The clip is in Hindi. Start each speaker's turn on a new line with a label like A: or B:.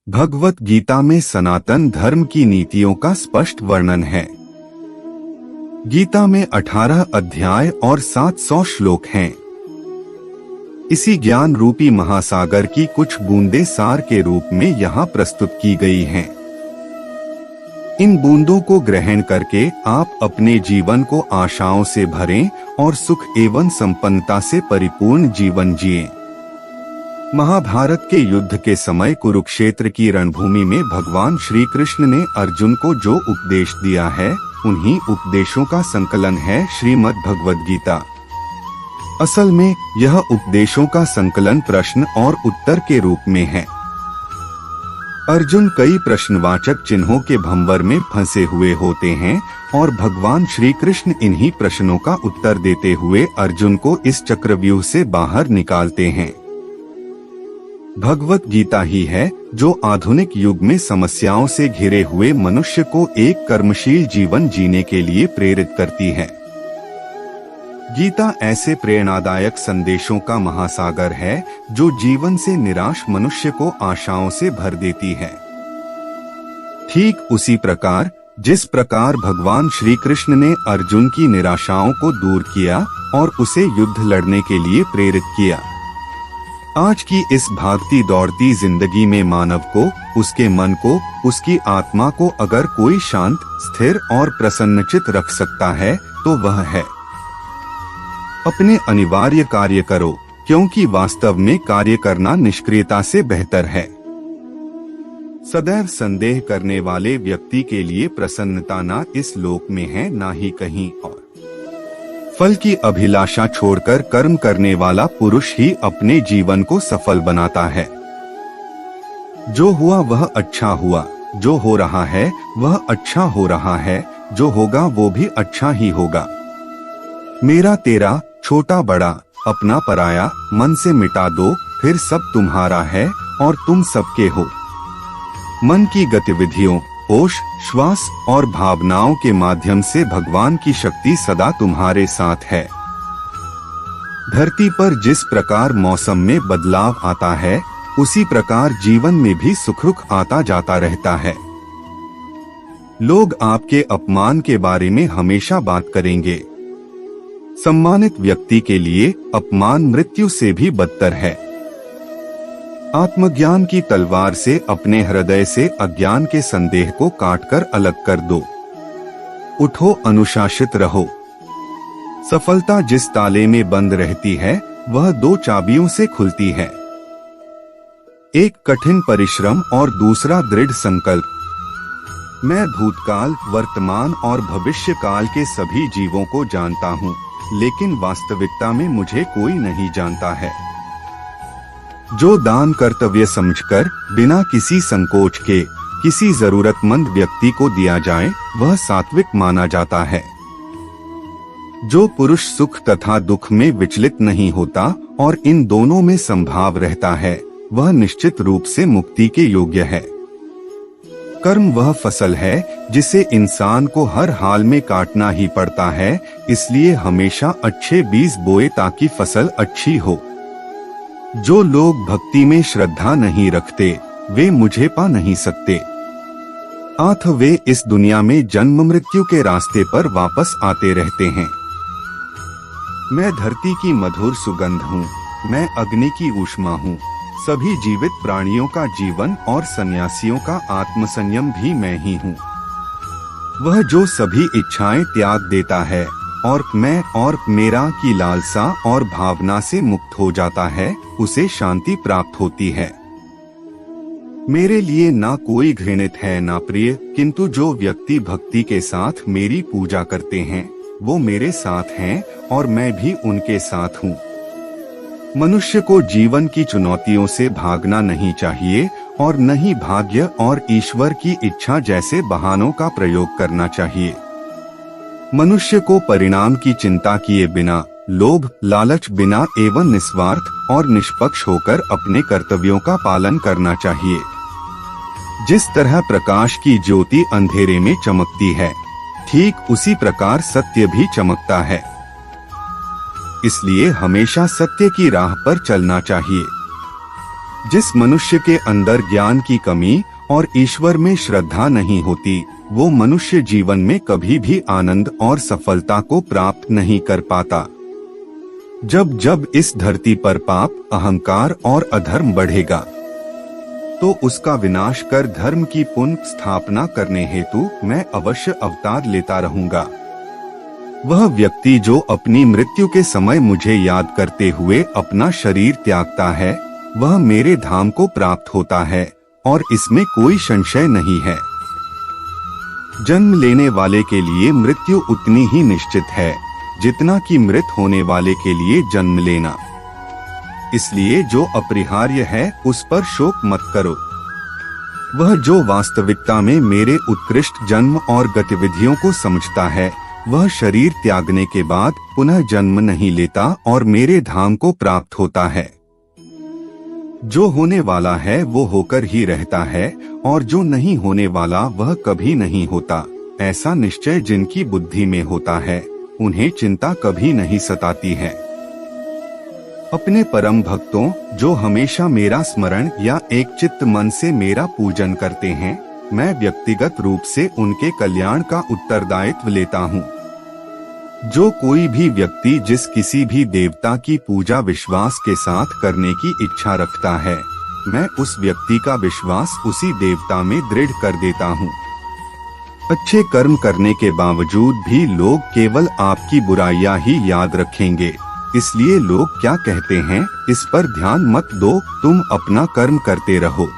A: भगवत गीता में सनातन धर्म की नीतियों का स्पष्ट वर्णन है। गीता में 18 अध्याय और 700 श्लोक हैं। इसी ज्ञान रूपी महासागर की कुछ बूंदें सार के रूप में यहाँ प्रस्तुत की गई हैं। इन बूंदों को ग्रहण करके आप अपने जीवन को आशाओं से भरें और सुख एवं संपन्नता से परिपूर्ण जीवन जिएं। महाभारत के युद्ध के समय कुरुक्षेत्र की रणभूमि में भगवान श्री कृष्ण ने अर्जुन को जो उपदेश दिया है, उन्हीं उपदेशों का संकलन है श्रीमद् भगवद गीता। असल में यह उपदेशों का संकलन प्रश्न और उत्तर के रूप में है। अर्जुन कई प्रश्नवाचक चिन्हों के भंवर में फंसे हुए होते हैं और भगवान श्री कृष्ण इन्हीं प्रश्नों का उत्तर देते हुए अर्जुन को इस चक्रव्यूह से बाहर निकालते हैं। भगवत गीता ही है जो आधुनिक युग में समस्याओं से घिरे हुए मनुष्य को एक कर्मशील जीवन जीने के लिए प्रेरित करती है। गीता ऐसे प्रेरणादायक संदेशों का महासागर है जो जीवन से निराश मनुष्य को आशाओं से भर देती है। ठीक उसी प्रकार जिस प्रकार भगवान श्री कृष्ण ने अर्जुन की निराशाओं को दूर किया और उसे युद्ध लड़ने के लिए प्रेरित किया, आज की इस भागती दौड़ती जिंदगी में मानव को, उसके मन को, उसकी आत्मा को अगर कोई शांत, स्थिर और प्रसन्नचित रख सकता है तो वह है अपने अनिवार्य कार्य करो, क्योंकि वास्तव में कार्य करना निष्क्रियता से बेहतर है। सदैव संदेह करने वाले व्यक्ति के लिए प्रसन्नता ना इस लोक में है ना ही कहीं और। फल की अभिलाषा छोड़कर कर्म करने वाला पुरुष ही अपने जीवन को सफल बनाता है। जो हुआ वह अच्छा हुआ, जो हो रहा है वह अच्छा हो रहा है, जो होगा वो भी अच्छा ही होगा। मेरा तेरा, छोटा बड़ा, अपना पराया, मन से मिटा दो, फिर सब तुम्हारा है और तुम सबके हो। मन की गतिविधियों, होश, श्वास और भावनाओं के माध्यम से भगवान की शक्ति सदा तुम्हारे साथ है। धरती पर जिस प्रकार मौसम में बदलाव आता है, उसी प्रकार जीवन में भी सुख-दुख आता जाता रहता है। लोग आपके अपमान के बारे में हमेशा बात करेंगे। सम्मानित व्यक्ति के लिए अपमान मृत्यु से भी बदतर है। आत्मज्ञान की तलवार से अपने हृदय से अज्ञान के संदेह को काटकर अलग कर दो। उठो, अनुशासित रहो। सफलता जिस ताले में बंद रहती है वह 2 चाबियों से खुलती है, एक कठिन परिश्रम और दूसरा दृढ़ संकल्प। मैं भूतकाल, वर्तमान और भविष्य काल के सभी जीवों को जानता हूँ, लेकिन वास्तविकता में मुझे कोई नहीं जानता है। जो दान कर्तव्य समझकर बिना किसी संकोच के किसी जरूरतमंद व्यक्ति को दिया जाए वह सात्विक माना जाता है। जो पुरुष सुख तथा दुख में विचलित नहीं होता और इन दोनों में संभाव रहता है वह निश्चित रूप से मुक्ति के योग्य है। कर्म वह फसल है जिसे इंसान को हर हाल में काटना ही पड़ता है, इसलिए हमेशा अच्छे बीज बोए ताकि फसल अच्छी हो। जो लोग भक्ति में श्रद्धा नहीं रखते वे मुझे पा नहीं सकते, अतः वे इस दुनिया में जन्म मृत्यु के रास्ते पर वापस आते रहते हैं। मैं धरती की मधुर सुगंध हूँ, मैं अग्नि की ऊष्मा हूँ, सभी जीवित प्राणियों का जीवन और सन्यासियों का आत्मसंयम भी मैं ही हूँ। वह जो सभी इच्छाएं त्याग देता है और मैं और मेरा की लालसा और भावना से मुक्त हो जाता है, उसे शांति प्राप्त होती है। मेरे लिए ना कोई घृणित है ना प्रिय, किंतु जो व्यक्ति भक्ति के साथ मेरी पूजा करते हैं वो मेरे साथ हैं और मैं भी उनके साथ हूँ। मनुष्य को जीवन की चुनौतियों से भागना नहीं चाहिए और न ही भाग्य और ईश्वर की इच्छा जैसे बहानों का प्रयोग करना चाहिए। मनुष्य को परिणाम की चिंता किए बिना, लोभ लालच बिना एवं निस्वार्थ और निष्पक्ष होकर अपने कर्तव्यों का पालन करना चाहिए। जिस तरह प्रकाश की ज्योति अंधेरे में चमकती है, ठीक उसी प्रकार सत्य भी चमकता है। इसलिए हमेशा सत्य की राह पर चलना चाहिए। जिस मनुष्य के अंदर ज्ञान की कमी और ईश्वर में श्रद्धा नहीं होती, वो मनुष्य जीवन में कभी भी आनंद और सफलता को प्राप्त नहीं कर पाता। जब जब इस धरती पर पाप, अहंकार और अधर्म बढ़ेगा, तो उसका विनाश कर धर्म की पुनः स्थापना करने हेतु मैं अवश्य अवतार लेता रहूंगा। वह व्यक्ति जो अपनी मृत्यु के समय मुझे याद करते हुए अपना शरीर त्यागता है, वह मेरे धाम को प्राप्त होता है और इसमें कोई संशय नहीं है। जन्म लेने वाले के लिए मृत्यु उतनी ही निश्चित है जितना कि मृत होने वाले के लिए जन्म लेना। इसलिए जो अपरिहार्य है उस पर शोक मत करो। वह जो वास्तविकता में मेरे उत्कृष्ट जन्म और गतिविधियों को समझता है, वह शरीर त्यागने के बाद पुनः जन्म नहीं लेता और मेरे धाम को प्राप्त होता है। जो होने वाला है वो होकर ही रहता है और जो नहीं होने वाला वह कभी नहीं होता। ऐसा निश्चय जिनकी बुद्धि में होता है, उन्हें चिंता कभी नहीं सताती है। अपने परम भक्तों, जो हमेशा मेरा स्मरण या एक चित्त मन से मेरा पूजन करते हैं, मैं व्यक्तिगत रूप से उनके कल्याण का उत्तरदायित्व लेता हूँ। जो कोई भी व्यक्ति जिस किसी भी देवता की पूजा विश्वास के साथ करने की इच्छा रखता है, मैं उस व्यक्ति का विश्वास उसी देवता में दृढ़ कर देता हूँ। अच्छे कर्म करने के बावजूद भी लोग केवल आपकी बुराइयां ही याद रखेंगे, इसलिए लोग क्या कहते हैं इस पर ध्यान मत दो, तुम अपना कर्म करते रहो।